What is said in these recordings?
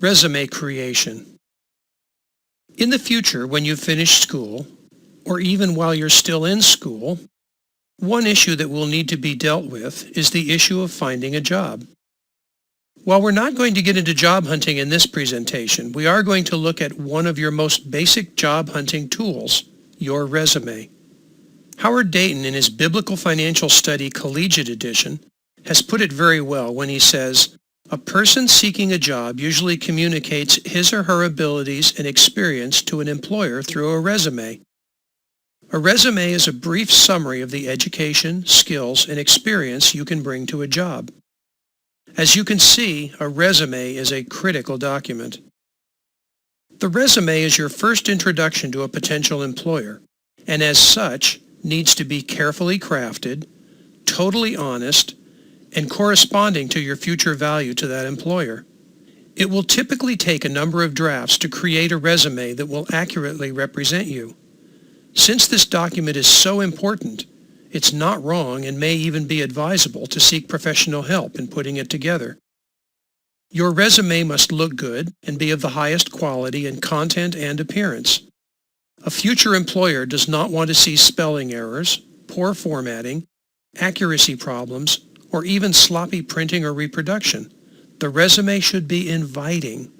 Resume creation. In the future, when you finish school, or even while you're still in school, one issue that will need to be dealt with is the issue of finding a job. While we're not going to get into job hunting in this presentation, we are going to look at one of your most basic job hunting tools, your resume. Howard Dayton, in his Biblical Financial Study Collegiate Edition, has put it very well when he says, "A person seeking a job usually communicates his or her abilities and experience to an employer through a resume. A resume is a brief summary of the education, skills, and experience you can bring to a job. As you can see, a resume is a critical document. The resume is your first introduction to a potential employer, and as such, needs to be carefully crafted, totally honest, and corresponding to your future value to that employer. It will typically take a number of drafts to create a resume that will accurately represent you. Since this document is so important, it's not wrong and may even be advisable to seek professional help in putting it together. Your resume must look good and be of the highest quality in content and appearance. A future employer does not want to see spelling errors, poor formatting, accuracy problems, or even sloppy printing or reproduction. The resume should be inviting.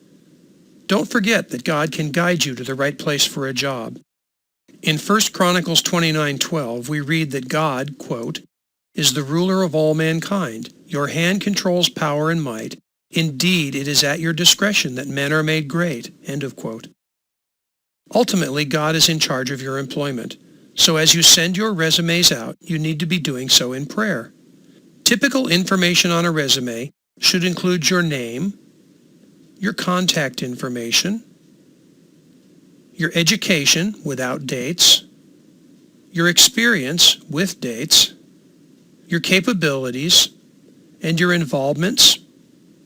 Don't forget that God can guide you to the right place for a job. In 1 Chronicles 29:12, we read that God, quote, "is the ruler of all mankind. Your hand controls power and might. Indeed, it is at your discretion that men are made great." End of quote. Ultimately, God is in charge of your employment. So as you send your resumes out, you need to be doing so in prayer. Typical information on a resume should include your name, your contact information, your education without dates, your experience with dates, your capabilities, and your involvements,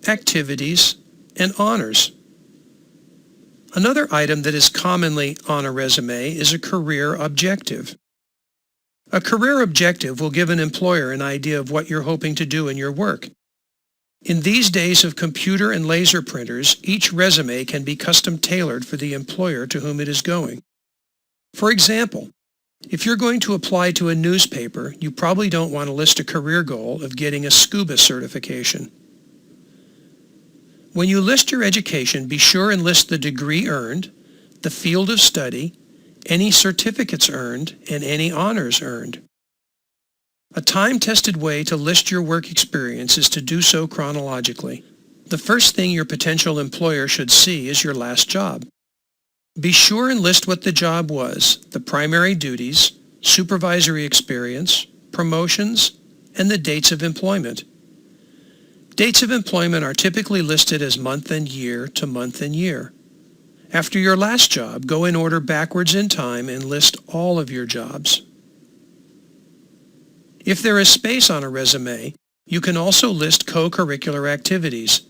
activities, and honors. Another item that is commonly on a resume is a career objective. A career objective will give an employer an idea of what you're hoping to do in your work. In these days of computer and laser printers, each resume can be custom tailored for the employer to whom it is going. For example, if you're going to apply to a newspaper, you probably don't want to list a career goal of getting a scuba certification. When you list your education, be sure and list the degree earned, the field of study, any certificates earned, and any honors earned. A time-tested way to list your work experience is to do so chronologically. The first thing your potential employer should see is your last job. Be sure and list what the job was, the primary duties, supervisory experience, promotions, and the dates of employment. Dates of employment are typically listed as month and year to month and year. After your last job, go in order backwards in time and list all of your jobs. If there is space on a resume, you can also list co-curricular activities.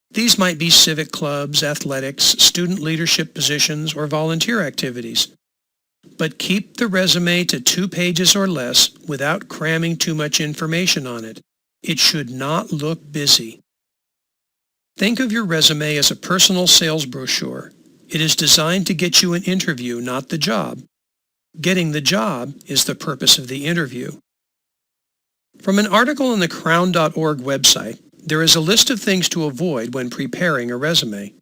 These might be civic clubs, athletics, student leadership positions, or volunteer activities. But keep the resume to 2 pages or less without cramming too much information on it. It should not look busy. Think of your resume as a personal sales brochure. It is designed to get you an interview, not the job. Getting the job is the purpose of the interview. From an article on the crown.org website, there is a list of things to avoid when preparing a resume.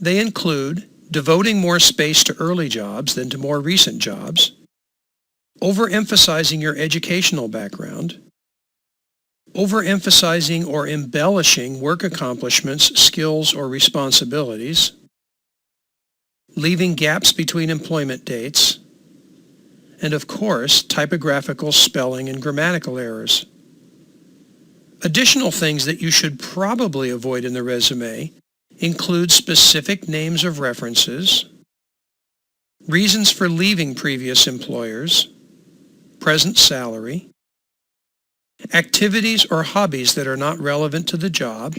They include devoting more space to early jobs than to more recent jobs, overemphasizing your educational background, overemphasizing or embellishing work accomplishments, skills, or responsibilities, leaving gaps between employment dates, and of course, typographical, spelling, and grammatical errors. Additional things that you should probably avoid in the resume include specific names of references, reasons for leaving previous employers, present salary, activities or hobbies that are not relevant to the job,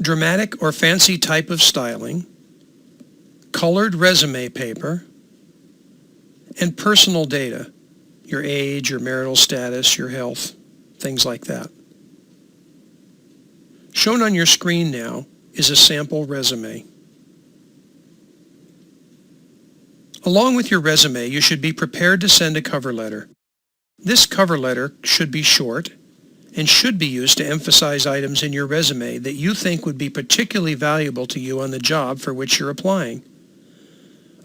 dramatic or fancy type of styling, colored resume paper, and personal data, your age, your marital status, your health, things like that. Shown on your screen now is a sample resume. Along with your resume, you should be prepared to send a cover letter. This cover letter should be short and should be used to emphasize items in your resume that you think would be particularly valuable to you on the job for which you're applying.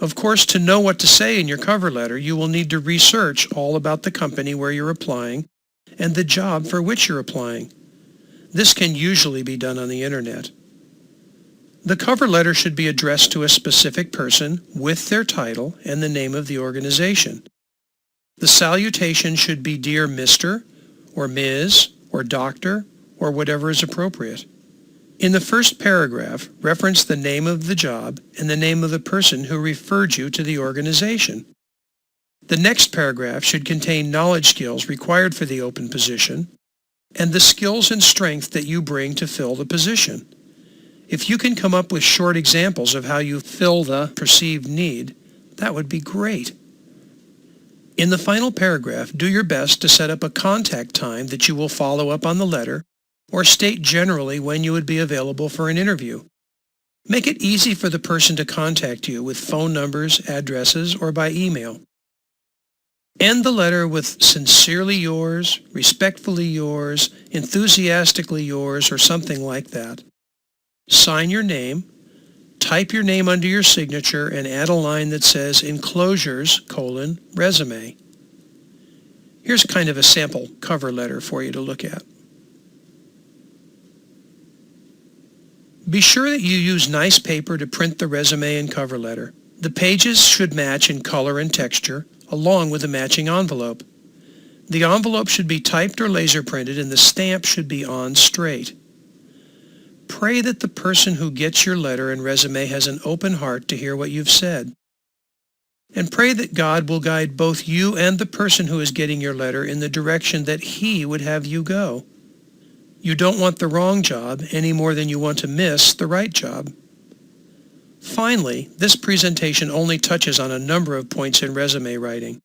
Of course, to know what to say in your cover letter, you will need to research all about the company where you're applying and the job for which you're applying. This can usually be done on the internet. The cover letter should be addressed to a specific person with their title and the name of the organization. The salutation should be Dear Mr. or Ms. or Doctor or whatever is appropriate. In the first paragraph, reference the name of the job and the name of the person who referred you to the organization. The next paragraph should contain knowledge skills required for the open position and the skills and strength that you bring to fill the position. If you can come up with short examples of how you fill the perceived need, that would be great. In the final paragraph, do your best to set up a contact time that you will follow up on the letter or state generally when you would be available for an interview. Make it easy for the person to contact you with phone numbers, addresses, or by email. End the letter with sincerely yours, respectfully yours, enthusiastically yours, or something like that. Sign your name, type your name under your signature, and add a line that says enclosures, resume. Here's kind of a sample cover letter for you to look at. Be sure that you use nice paper to print the resume and cover letter. The pages should match in color and texture, along with a matching envelope. The envelope should be typed or laser printed, and the stamp should be on straight. Pray that the person who gets your letter and resume has an open heart to hear what you've said. And pray that God will guide both you and the person who is getting your letter in the direction that He would have you go. You don't want the wrong job any more than you want to miss the right job. Finally, this presentation only touches on a number of points in resume writing.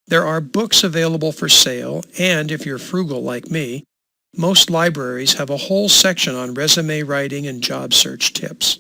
There are books available for sale, and if you're frugal like me, most libraries have a whole section on resume writing and job search tips.